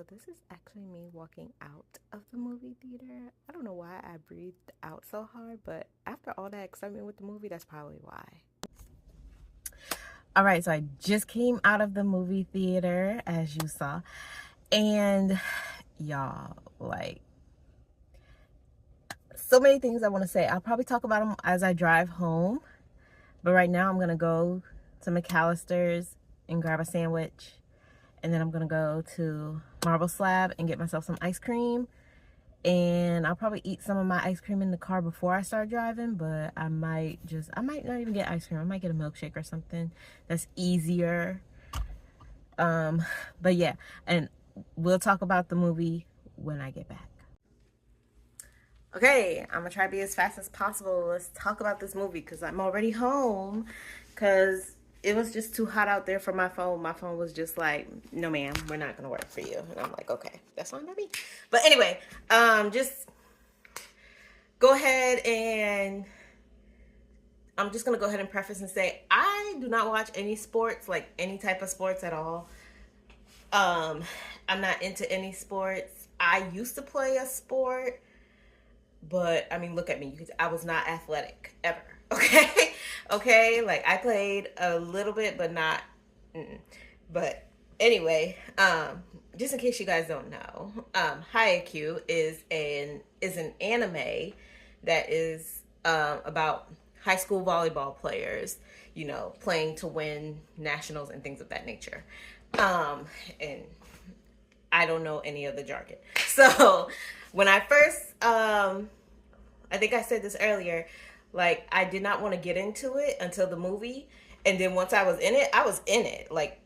So this is actually me walking out of the movie theater. I don't know why I breathed out so hard, but after all that excitement with the movie, that's probably why. All right, so I just came out of the movie theater, as you saw, and y'all, like, so many things I want to say. I'll probably talk about them as I drive home, but right now I'm gonna go to McAllister's and grab a sandwich, and then I'm gonna go to Marble Slab and get myself some ice cream. And I'll probably eat some of my ice cream in the car before I start driving, but I might not even get ice cream. I might get a milkshake or something that's easier. But yeah, and we'll talk about the movie when I get back. Okay, I'm gonna try to be as fast as possible. Let's talk about this movie because I'm already home because it was just too hot out there for my phone. My phone was just like, no ma'am, we're not gonna work for you. And I'm like, okay, that's fine by me. But anyway, just go ahead and I'm just gonna go ahead and preface and say I do not watch any sports, like any type of sports at all. I'm not into any sports. I used to play a sport, but I mean, look at me. I was not athletic ever. Okay, okay. Like I played a little bit, but not. But anyway, just in case you guys don't know, Haikyu is an anime that is about high school volleyball players, you know, playing to win nationals and things of that nature. And I don't know any of the jargon. So when I first, I think I said this earlier, like I did not want to get into it until the movie. And then once I was in it, I was in it, like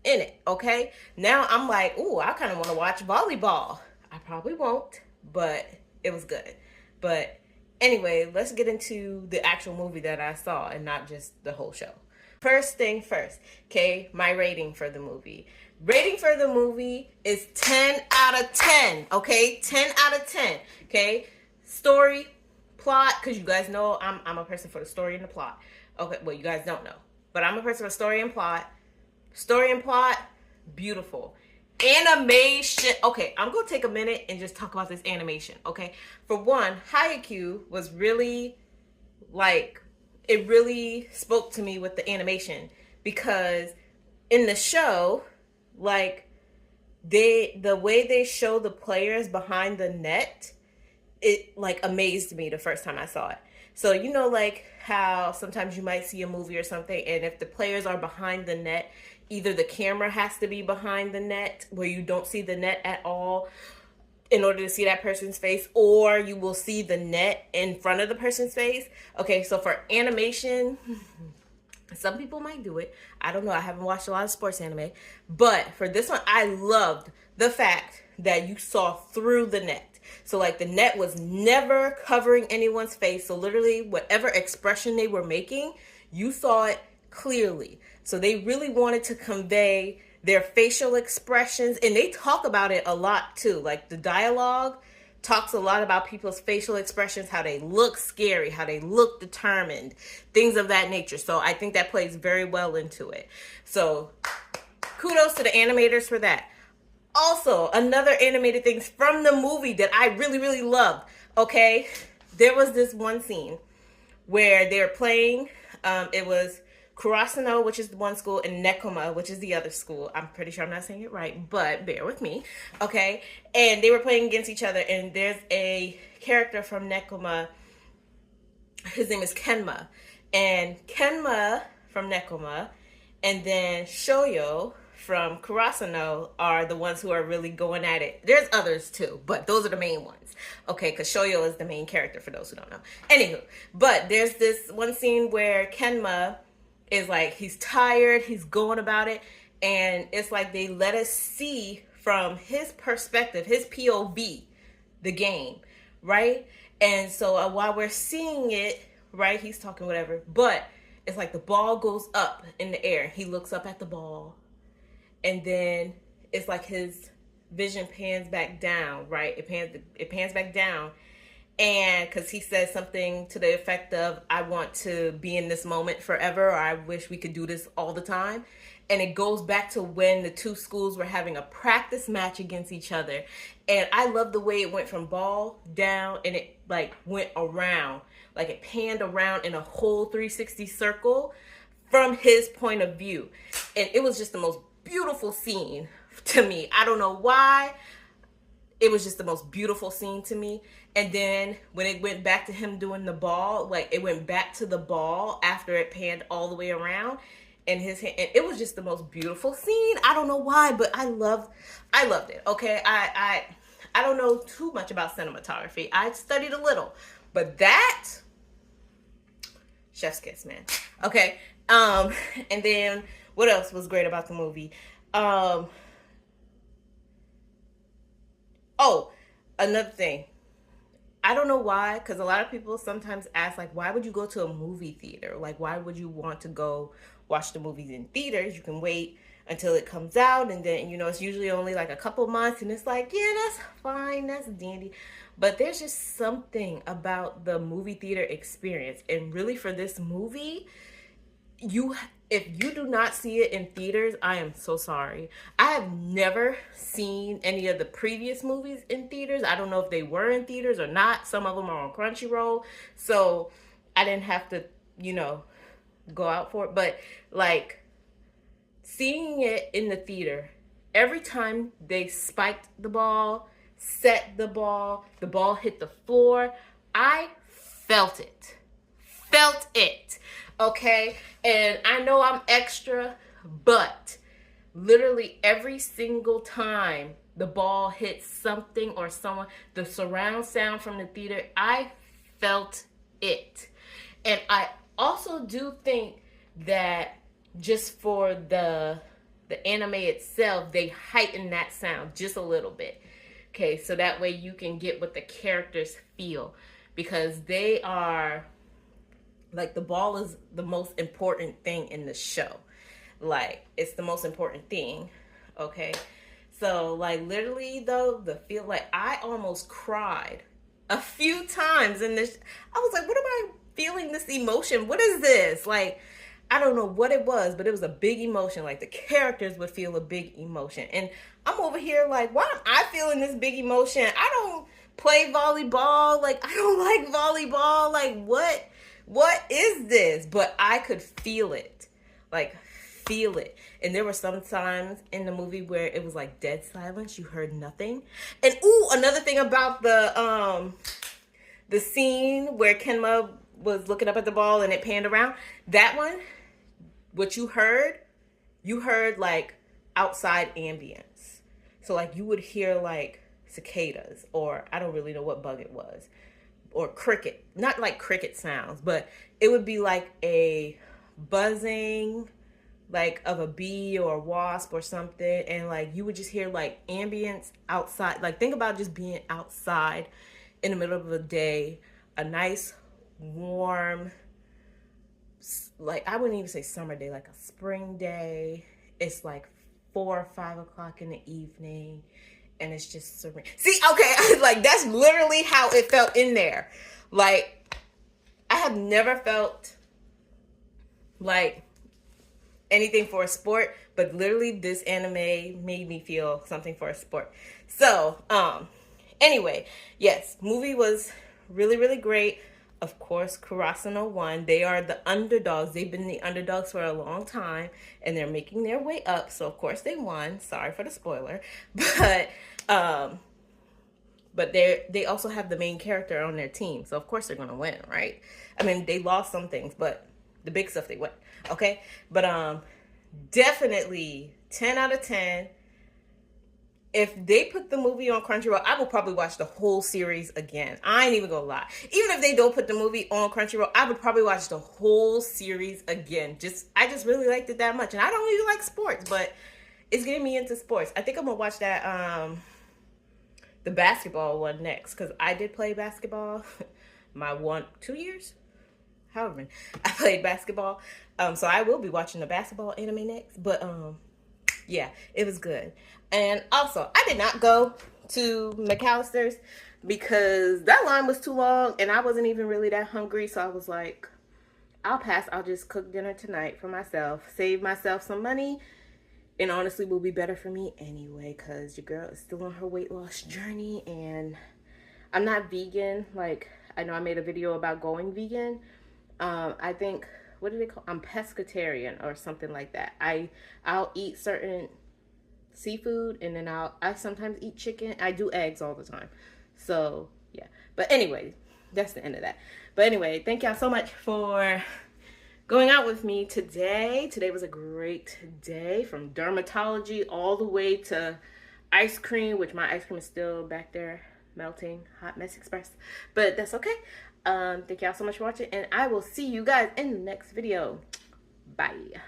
in it. Okay. Now I'm like, ooh, I kind of want to watch volleyball. I probably won't, but it was good. But anyway, let's get into the actual movie that I saw and not just the whole show. First thing first, okay, my rating for the movie. Rating for the movie is 10 out of 10, okay? 10 out of 10, okay? Story, plot, because you guys know I'm a person for the story and the plot. Okay, well, you guys don't know, but I'm a person for story and plot. Story and plot, beautiful. Animation, okay, I'm going to take a minute and just talk about this animation, okay? For one, Haikyu was really, like, it really spoke to me with the animation because in the show, like the way they show the players behind the net, it like amazed me the first time I saw it. So you know, like how sometimes you might see a movie or something, and if the players are behind the net, either the camera has to be behind the net where you don't see the net at all in order to see that person's face, or you will see the net in front of the person's face. Okay, so for animation, some people might do it. I don't know. I haven't watched a lot of sports anime. But for this one, I loved the fact that you saw through the net. So like the net was never covering anyone's face. So literally whatever expression they were making, you saw it clearly. So they really wanted to convey their facial expressions, and they talk about it a lot too. Like the dialogue talks a lot about people's facial expressions, how they look scary, how they look determined, things of that nature. So I think that plays very well into it. So kudos to the animators for that. Also, another animated things from the movie that I really, really loved. Okay, there was this one scene where they're playing. It was Kurasano, which is the one school, and Nekoma, which is the other school. I'm pretty sure I'm not saying it right, but bear with me, okay? And they were playing against each other, and there's a character from Nekoma. His name is Kenma. And Kenma from Nekoma, and then Shoyo from Kurasano are the ones who are really going at it. There's others too, but those are the main ones. Okay, because Shoyo is the main character for those who don't know. Anywho, but there's this one scene where Kenma is like, he's tired, he's going about it, and it's like they let us see from his perspective, his POV, the game, right? And so while we're seeing it, right, he's talking whatever, but it's like the ball goes up in the air. He looks up at the ball, and then it's like his vision pans back down, right? It pans back down, And because he says something to the effect of, I want to be in this moment forever, or I wish we could do this all the time. And it goes back to when the two schools were having a practice match against each other. And I love the way it went from ball down and it like went around, like it panned around in a whole 360 circle from his point of view. And it was just the most beautiful scene to me. I don't know why. It was just the most beautiful scene to me. And then when it went back to him doing the ball, like it went back to the ball after it panned all the way around in his hand, and it was just the most beautiful scene. I don't know why, but I loved it. Okay, I don't know too much about cinematography. I studied a little, but that chef's kiss, man. Okay, and then what else was great about the movie? Oh, another thing. I don't know why, because a lot of people sometimes ask, like, why would you go to a movie theater? Like, why would you want to go watch the movies in theaters? You can wait until it comes out, and then, you know, it's usually only like a couple months, and it's like, yeah, that's fine, that's dandy. But there's just something about the movie theater experience. And really, for this movie, you if you do not see it in theaters, I am so sorry. I have never seen any of the previous movies in theaters. I don't know if they were in theaters or not. Some of them are on Crunchyroll, so I didn't have to, you know, go out for it. But like seeing it in the theater, every time they spiked the ball, set the ball hit the floor, I felt it. Felt it. Okay? And I know I'm extra, but literally every single time the ball hits something or someone, the surround sound from the theater, I felt it. And I also do think that just for the anime itself, they heighten that sound just a little bit. Okay, so that way you can get what the characters feel, because they are like, the ball is the most important thing in the show. Like, it's the most important thing. Okay, so like literally though, the feel, like I almost cried a few times in this. I was like, what am I feeling, this emotion? What is this? Like, I don't know what it was, but it was a big emotion. Like the characters would feel a big emotion. And I'm over here like, why am I feeling this big emotion? I don't play volleyball. Like, I don't like volleyball. Like, what is this? But I could feel it. Like, feel it. And there were some times in the movie where it was like dead silence. You heard nothing. And ooh, another thing about the scene where Kenma was looking up at the ball and it panned around, that one, what you heard like outside ambience. So like you would hear like cicadas, or I don't really know what bug it was, or cricket, not like cricket sounds, but it would be like a buzzing, like of a bee or a wasp or something. And like you would just hear like ambience outside. Like, think about just being outside in the middle of the day, a nice warm, like I wouldn't even say summer day, like a spring day. It's like 4 or 5 o'clock in the evening, and it's just serene. See, okay, like that's literally how it felt in there. Like, I have never felt like anything for a sport, but literally this anime made me feel something for a sport. So, anyway, yes, movie was really, really great. Of course, Kurasano won. They are the underdogs. They've been the underdogs for a long time, and they're making their way up. So, of course, they won. Sorry for the spoiler. But they also have the main character on their team. So, of course, they're going to win, right? I mean, they lost some things, but the big stuff they won. Okay? But definitely 10 out of 10. If they put the movie on Crunchyroll, I will probably watch the whole series again. I ain't even gonna lie. Even if they don't put the movie on Crunchyroll, I would probably watch the whole series again. I just really liked it that much. And I don't really like sports, but it's getting me into sports. I think I'm gonna watch that the basketball one next, because I did play basketball my 2 years, however I played basketball. So I will be watching the basketball anime next. But yeah, it was good. And also, I did not go to McAllister's because that line was too long and I wasn't even really that hungry. So I was like, I'll pass. I'll just cook dinner tonight for myself, save myself some money, and honestly will be better for me anyway, because your girl is still on her weight loss journey. And I'm not vegan. Like, I know I made a video about going vegan. I think, what do they call, I'm pescatarian or something like that. I'll eat certain seafood, and then I sometimes eat chicken. I do eggs all the time. So yeah, but anyway, that's the end of that. But anyway, thank y'all so much for going out with me today. Today was a great day, from dermatology all the way to ice cream, which my ice cream is still back there melting. Hot mess express, but that's okay. Thank y'all so much for watching, and I will see you guys in the next video. Bye.